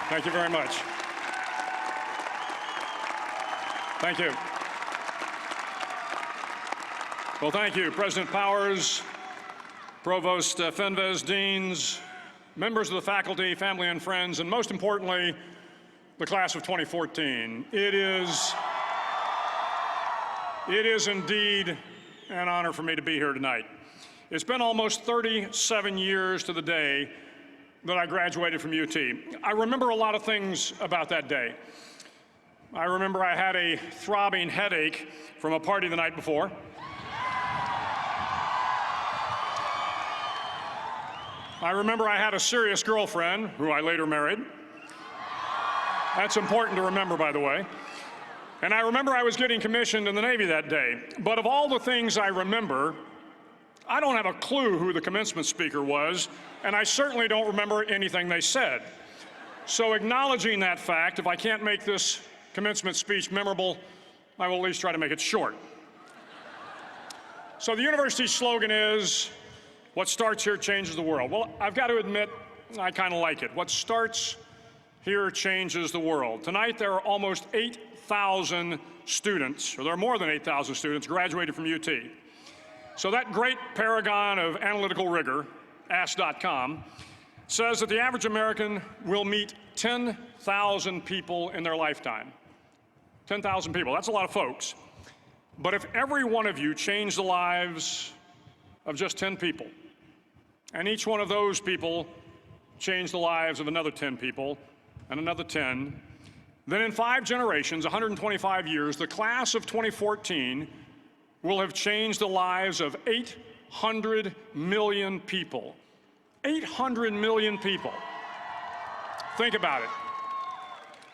Thank you very much. Thank you. Well, thank you, President Powers, Provost Fenves, deans, members of the faculty, family and friends, and most importantly, the class of 2014. It is indeed an honor for me to be here tonight. It's been almost 37 years to the day that I graduated from UT. I remember a lot of things about that day. I remember I had a throbbing headache from a party the night before. I remember I had a serious girlfriend, who I later married. That's important to remember, by the way. And I remember I was getting commissioned in the Navy that day. But of all the things I remember, I don't have a clue who the commencement speaker was, and I certainly don't remember anything they said. So acknowledging that fact, if I can't make this commencement speech memorable, I will at least try to make it short. So the university's slogan is, "What starts here changes the world." Well, I've got to admit, I kind of like it. What starts here changes the world. Tonight, there are almost 8,000 students, or there are more than 8,000 students graduated from UT. So that great paragon of analytical rigor, Ask.com, says that the average American will meet 10,000 people in their lifetime. 10,000 people, that's a lot of folks. But if every one of you changed the lives of just 10 people, and each one of those people changed the lives of another 10 people, and another 10, then in 5 generations, 125 years, the class of 2014 will have changed the lives of 800 million people. 800 million people. Think about it.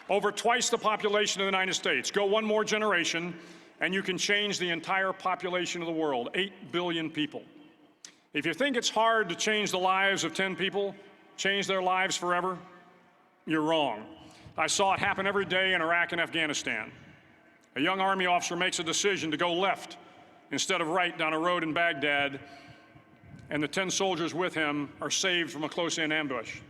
Over twice the population of the United States. Go one more generation, and you can change the entire population of the world, 8 billion people. If you think it's hard to change the lives of 10 people, change their lives forever, you're wrong. I saw it happen every day in Iraq and Afghanistan. A young Army officer makes a decision to go left instead of right down a road in Baghdad, and the 10 soldiers with him are saved from a close-in ambush.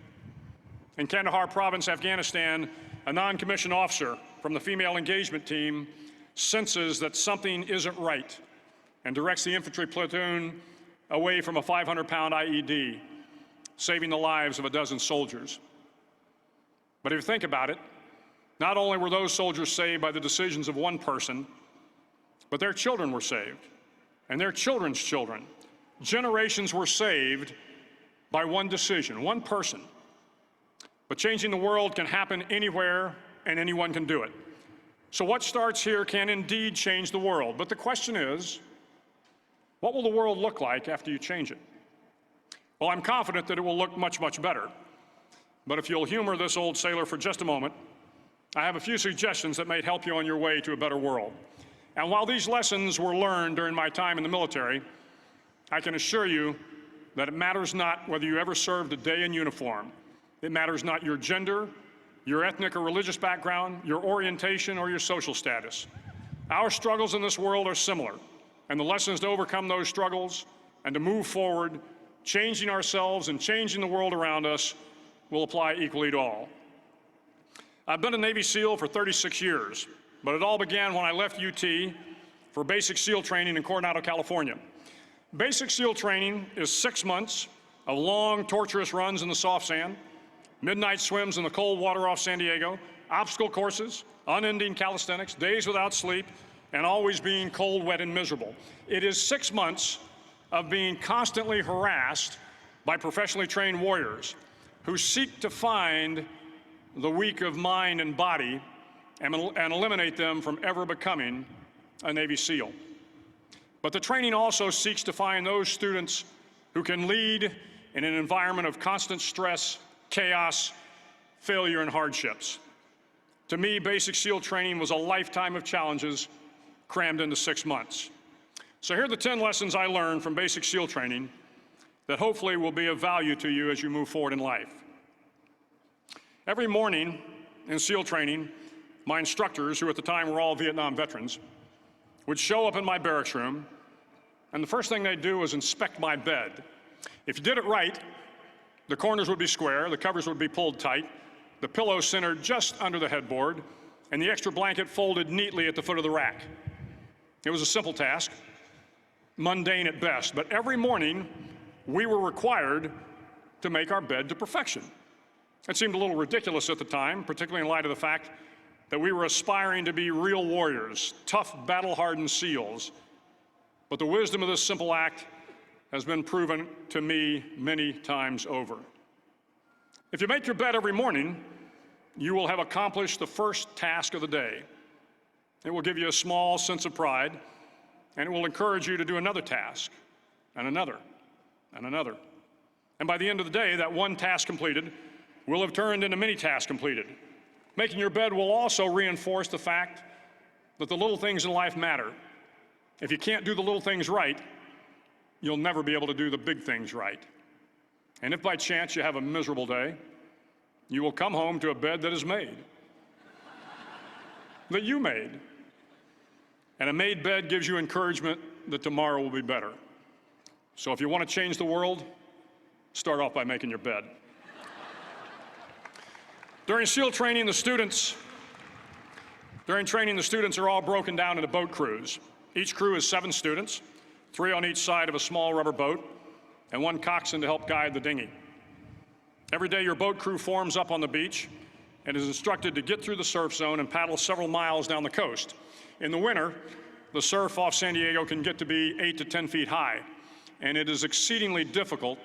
In Kandahar province, Afghanistan, a non-commissioned officer from the female engagement team senses that something isn't right and directs the infantry platoon away from a 500-pound IED, saving the lives of a dozen soldiers. But if you think about it, not only were those soldiers saved by the decisions of one person, but their children were saved, and their children's children. Generations were saved by one decision, one person. But changing the world can happen anywhere, and anyone can do it. So what starts here can indeed change the world. But the question is, what will the world look like after you change it? Well, I'm confident that it will look much, much better. But if you'll humor this old sailor for just a moment, I have a few suggestions that may help you on your way to a better world. And while these lessons were learned during my time in the military, I can assure you that it matters not whether you ever served a day in uniform. It matters not your gender, your ethnic or religious background, your orientation, or your social status. Our struggles in this world are similar, and the lessons to overcome those struggles and to move forward, changing ourselves and changing the world around us, will apply equally to all. I've been a Navy SEAL for 36 years, but it all began when I left UT for basic SEAL training in Coronado, California. Basic SEAL training is 6 months of long, torturous runs in the soft sand, midnight swims in the cold water off San Diego, obstacle courses, unending calisthenics, days without sleep, and always being cold, wet, and miserable. It is 6 months of being constantly harassed by professionally trained warriors who seek to find the weak of mind and body and eliminate them from ever becoming a Navy SEAL. But the training also seeks to find those students who can lead in an environment of constant stress, chaos, failure, and hardships. To me, basic SEAL training was a lifetime of challenges crammed into 6 months. So here are the 10 lessons I learned from basic SEAL training that hopefully will be of value to you as you move forward in life. Every morning in SEAL training, my instructors, who at the time were all Vietnam veterans, would show up in my barracks room, and the first thing they'd do was inspect my bed. If you did it right, the corners would be square, the covers would be pulled tight, the pillow centered just under the headboard, and the extra blanket folded neatly at the foot of the rack. It was a simple task, mundane at best, but every morning we were required to make our bed to perfection. It seemed a little ridiculous at the time, particularly in light of the fact that we were aspiring to be real warriors, tough, battle-hardened SEALs. But the wisdom of this simple act has been proven to me many times over. If you make your bed every morning, you will have accomplished the first task of the day. It will give you a small sense of pride, and it will encourage you to do another task, and another, and another. And by the end of the day, that one task completed will have turned into many tasks completed. Making your bed will also reinforce the fact that the little things in life matter. If you can't do the little things right, you'll never be able to do the big things right. And if by chance you have a miserable day, you will come home to a bed that is made, that you made. And a made bed gives you encouragement that tomorrow will be better. So if you want to change the world, start off by making your bed. During SEAL training, the students are all broken down into boat crews. Each crew is 7 students, 3 on each side of a small rubber boat, and 1 coxswain to help guide the dinghy. Every day, your boat crew forms up on the beach and is instructed to get through the surf zone and paddle several miles down the coast. In the winter, the surf off San Diego can get to be 8 to 10 feet high, and it is exceedingly difficult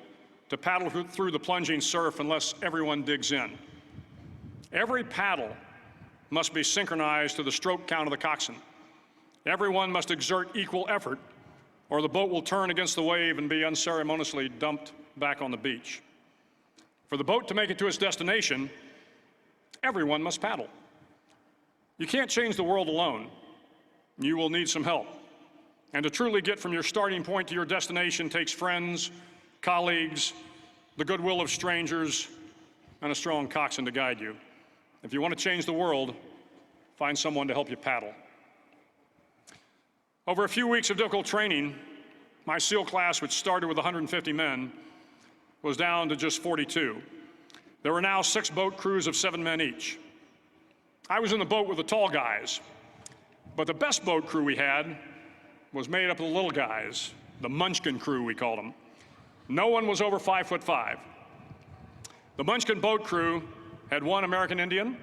to paddle through the plunging surf unless everyone digs in. Every paddle must be synchronized to the stroke count of the coxswain. Everyone must exert equal effort, or the boat will turn against the wave and be unceremoniously dumped back on the beach. For the boat to make it to its destination, everyone must paddle. You can't change the world alone. You will need some help. And to truly get from your starting point to your destination takes friends, colleagues, the goodwill of strangers, and a strong coxswain to guide you. If you want to change the world, find someone to help you paddle. Over a few weeks of difficult training, my SEAL class, which started with 150 men, was down to just 42. There were now 6 boat crews of 7 men each. I was in the boat with the tall guys, but the best boat crew we had was made up of the little guys, the Munchkin crew, we called them. No one was over 5'5". The Munchkin boat crew had 1 American Indian,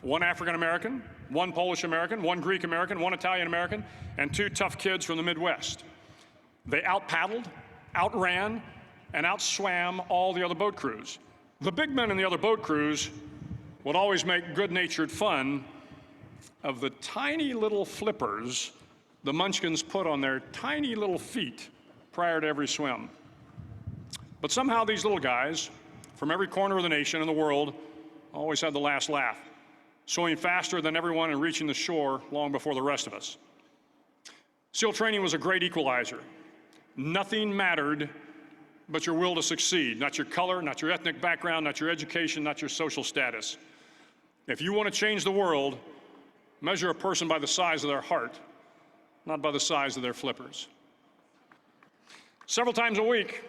1 African American, 1 Polish American, 1 Greek American, 1 Italian American, and 2 tough kids from the Midwest. They out-paddled, outran, and outswam all the other boat crews. The big men in the other boat crews would always make good-natured fun of the tiny little flippers the Munchkins put on their tiny little feet prior to every swim. But somehow these little guys from every corner of the nation and the world always had the last laugh, swimming faster than everyone and reaching the shore long before the rest of us. SEAL training was a great equalizer. Nothing mattered but your will to succeed, not your color, not your ethnic background, not your education, not your social status. If you want to change the world, measure a person by the size of their heart, not by the size of their flippers. Several times a week,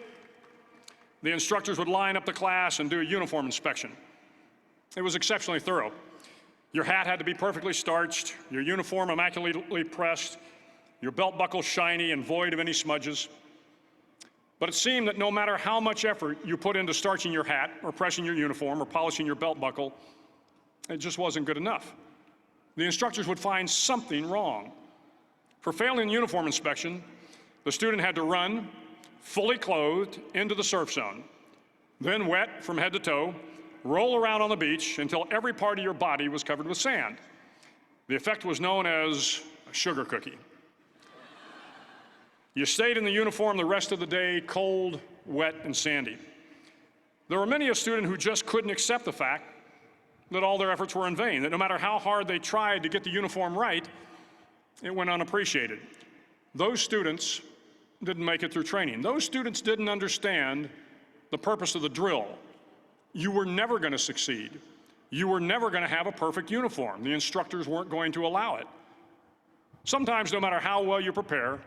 the instructors would line up the class and do a uniform inspection. It was exceptionally thorough. Your hat had to be perfectly starched, your uniform immaculately pressed, your belt buckle shiny and void of any smudges. But it seemed that no matter how much effort you put into starching your hat or pressing your uniform or polishing your belt buckle, it just wasn't good enough. The instructors would find something wrong. For failing the uniform inspection, the student had to run, fully clothed, into the surf zone, then wet from head to toe, roll around on the beach until every part of your body was covered with sand. The effect was known as a sugar cookie. You stayed in the uniform the rest of the day, cold, wet, and sandy. There were many a student who just couldn't accept the fact that all their efforts were in vain, that no matter how hard they tried to get the uniform right, it went unappreciated. Those students didn't make it through training. Those students didn't understand the purpose of the drill. You were never going to succeed. You were never going to have a perfect uniform. The instructors weren't going to allow it. Sometimes, no matter how well you prepare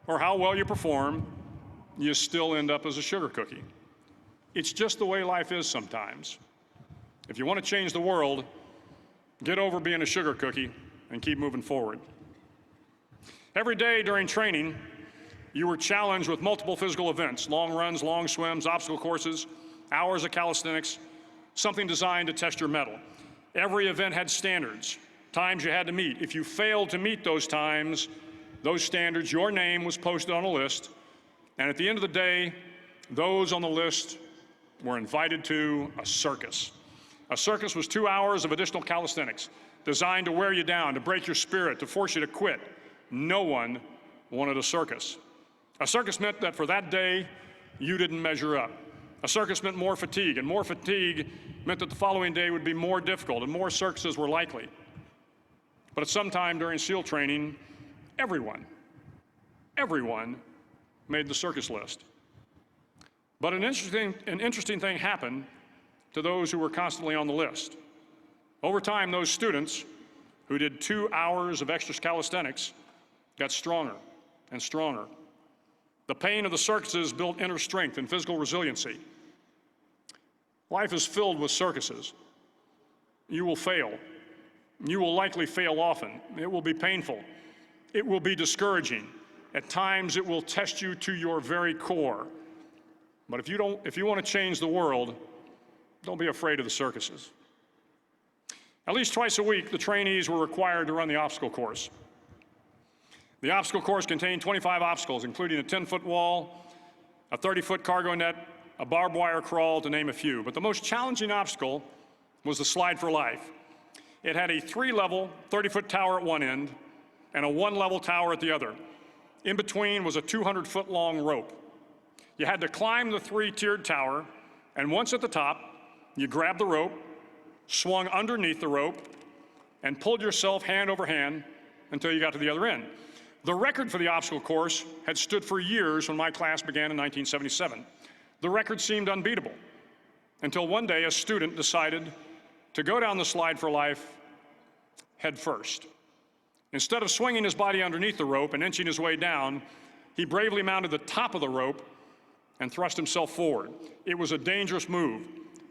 or how well you perform, you still end up as a sugar cookie. It's just the way life is sometimes. If you want to change the world, get over being a sugar cookie and keep moving forward. Every day during training, you were challenged with multiple physical events: long runs, long swims, obstacle courses, hours of calisthenics, something designed to test your mettle. Every event had standards, times you had to meet. If you failed to meet those times, those standards, your name was posted on a list, and at the end of the day, those on the list were invited to a circus. A circus was 2 hours of additional calisthenics, designed to wear you down, to break your spirit, to force you to quit. No one wanted a circus. A circus meant that for that day, you didn't measure up. A circus meant more fatigue, and more fatigue meant that the following day would be more difficult, and more circuses were likely. But at some time during SEAL training, everyone made the circus list. But an interesting thing happened to those who were constantly on the list. Over time, those students who did 2 hours of extra calisthenics got stronger and stronger. The pain of the circuses built inner strength and physical resiliency. Life is filled with circuses. You will fail. You will likely fail often. It will be painful. It will be discouraging. At times, it will test you to your very core. But if you want to change the world, don't be afraid of the circuses. At least twice a week, the trainees were required to run the obstacle course. The obstacle course contained 25 obstacles, including a 10-foot wall, a 30-foot cargo net, a barbed wire crawl, to name a few. But the most challenging obstacle was the slide for life. It had a 3-level, 30-foot tower at one end and a 1-level tower at the other. In between was a 200-foot-long rope. You had to climb the 3-tiered tower, and once at the top, you grabbed the rope, swung underneath the rope, and pulled yourself hand over hand until you got to the other end. The record for the obstacle course had stood for years when my class began in 1977. The record seemed unbeatable until one day a student decided to go down the slide for life head first. Instead of swinging his body underneath the rope and inching his way down, he bravely mounted the top of the rope and thrust himself forward. It was a dangerous move,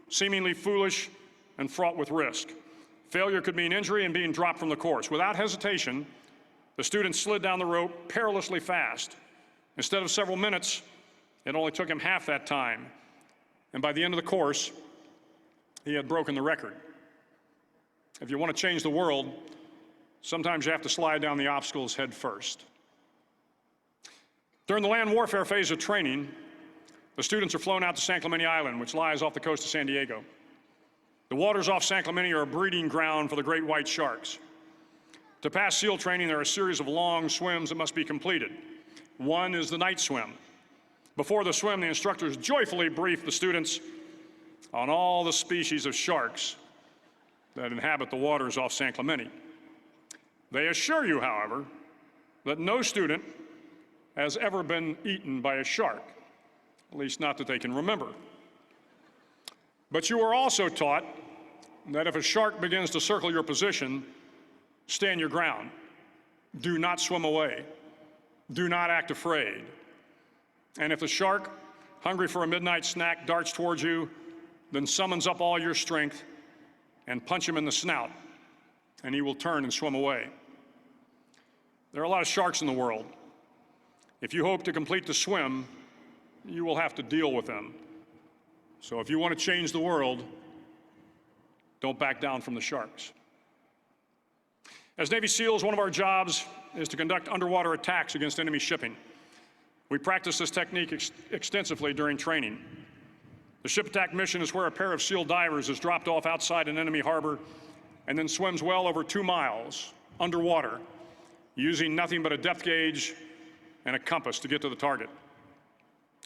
seemingly foolish and fraught with risk. Failure could mean injury and being dropped from the course. Without hesitation, the student slid down the rope perilously fast. Instead of several minutes, it only took him half that time. And by the end of the course, he had broken the record. If you want to change the world, sometimes you have to slide down the obstacles head first. During the land warfare phase of training, the students are flown out to San Clemente Island, which lies off the coast of San Diego. The waters off San Clemente are a breeding ground for the great white sharks. To pass SEAL training, there are a series of long swims that must be completed. One is the night swim. Before the swim, the instructors joyfully brief the students on all the species of sharks that inhabit the waters off San Clemente. They assure you, however, that no student has ever been eaten by a shark, at least not that they can remember. But you are also taught that if a shark begins to circle your position, stand your ground. Do not swim away. Do not act afraid. And if the shark, hungry for a midnight snack, darts towards you, then summons up all your strength and punch him in the snout, and he will turn and swim away. There are a lot of sharks in the world. If you hope to complete the swim, you will have to deal with them. So if you want to change the world, don't back down from the sharks. As Navy SEALs, one of our jobs is to conduct underwater attacks against enemy shipping. We practice this technique extensively during training. The ship attack mission is where a pair of SEAL divers is dropped off outside an enemy harbor and then swims well over 2 miles underwater, using nothing but a depth gauge and a compass to get to the target.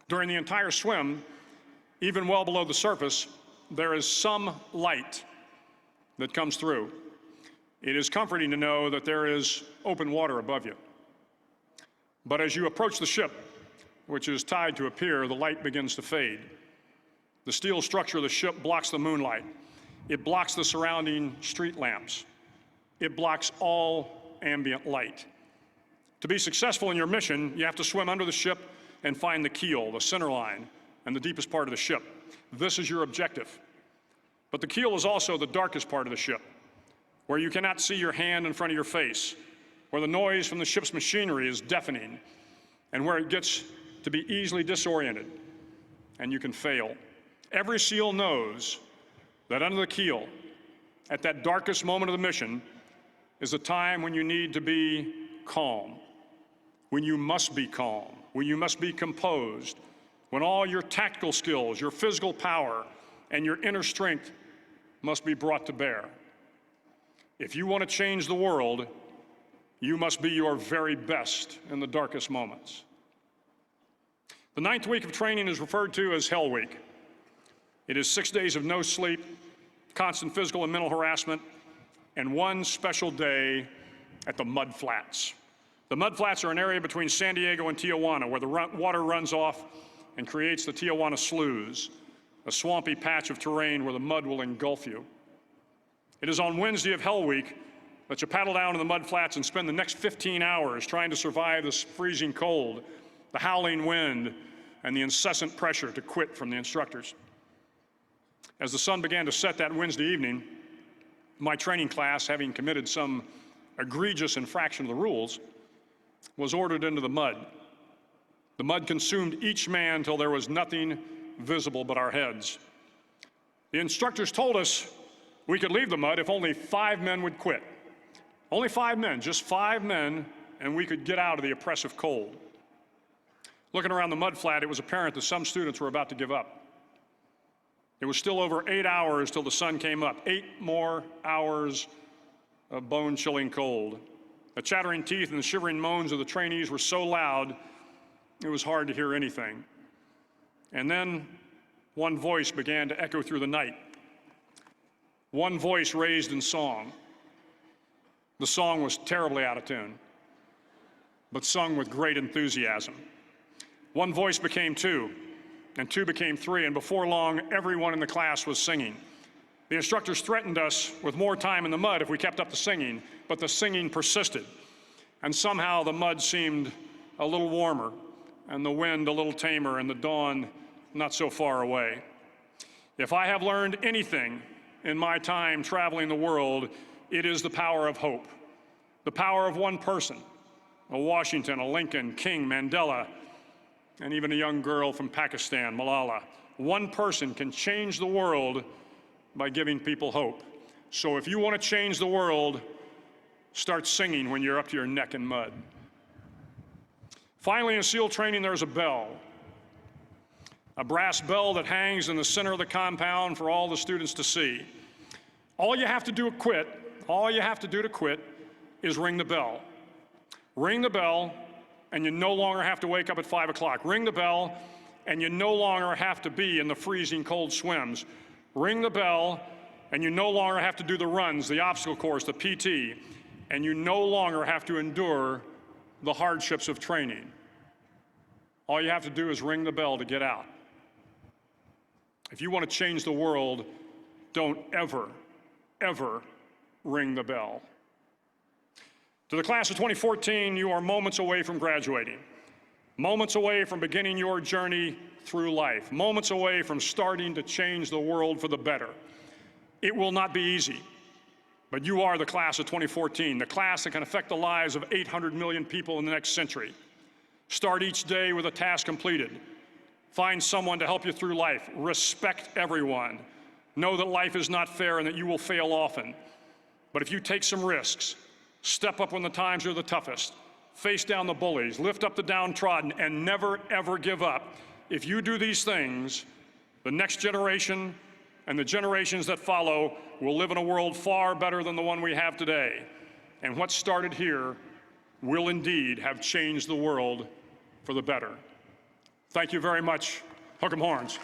During the entire swim, even well below the surface, there is some light that comes through. It is comforting to know that there is open water above you. But as you approach the ship, which is tied to a pier, the light begins to fade. The steel structure of the ship blocks the moonlight. It blocks the surrounding street lamps. It blocks all ambient light. To be successful in your mission, you have to swim under the ship and find the keel, the center line, and the deepest part of the ship. This is your objective. But the keel is also the darkest part of the ship, where you cannot see your hand in front of your face, where the noise from the ship's machinery is deafening, and where it gets to be easily disoriented, and you can fail. Every SEAL knows that under the keel, at that darkest moment of the mission, is a time when you need to be calm, when you must be calm, when you must be composed, when all your tactical skills, your physical power, and your inner strength must be brought to bear. If you want to change the world, you must be your very best in the darkest moments. The 9th week of training is referred to as Hell Week. It is 6 days of no sleep, constant physical and mental harassment, and one special day at the Mud Flats. The Mud Flats are an area between San Diego and Tijuana where the water runs off and creates the Tijuana Sloughs, a swampy patch of terrain where the mud will engulf you. It is on Wednesday of Hell Week that you paddle down to the Mud Flats and spend the next 15 hours trying to survive this freezing cold, the howling wind, and the incessant pressure to quit from the instructors. As the sun began to set that Wednesday evening, my training class, having committed some egregious infraction of the rules, was ordered into the mud. The mud consumed each man till there was nothing visible but our heads. The instructors told us we could leave the mud if only 5 men would quit. Only 5 men, just 5 men, and we could get out of the oppressive cold. Looking around the mud flat, it was apparent that some students were about to give up. It was still over 8 hours till the sun came up. 8 more hours of bone-chilling cold. The chattering teeth and the shivering moans of the trainees were so loud, it was hard to hear anything. And then one voice began to echo through the night. One voice raised in song. The song was terribly out of tune, but sung with great enthusiasm. One voice became 2, and 2 became 3, and before long, everyone in the class was singing. The instructors threatened us with more time in the mud if we kept up the singing, but the singing persisted. And somehow the mud seemed a little warmer, and the wind a little tamer, and the dawn not so far away. If I have learned anything in my time traveling the world, it is the power of hope. The power of one person, a Washington, a Lincoln, King, Mandela, and even a young girl from Pakistan, Malala. One person can change the world by giving people hope. So if you want to change the world, start singing when you're up to your neck in mud. Finally, in SEAL training, there's a bell. A brass bell that hangs in the center of the compound for all the students to see. All you have to do to quit is ring the bell. Ring the bell, and you no longer have to wake up at 5 o'clock. Ring the bell, and you no longer have to be in the freezing cold swims. Ring the bell, and you no longer have to do the runs, the obstacle course, the PT, and you no longer have to endure the hardships of training. All you have to do is ring the bell to get out. If you want to change the world, don't ever, ever ring the bell. To the class of 2014, you are moments away from graduating, moments away from beginning your journey through life, moments away from starting to change the world for the better. It will not be easy, but you are the class of 2014, the class that can affect the lives of 800 million people in the next century. Start each day with a task completed. Find someone to help you through life. Respect everyone. Know that life is not fair and that you will fail often. But if you take some risks, step up when the times are the toughest, face down the bullies, lift up the downtrodden, and never, ever give up. If you do these things, the next generation and the generations that follow will live in a world far better than the one we have today. And what started here will indeed have changed the world for the better. Thank you very much. Hook 'em horns.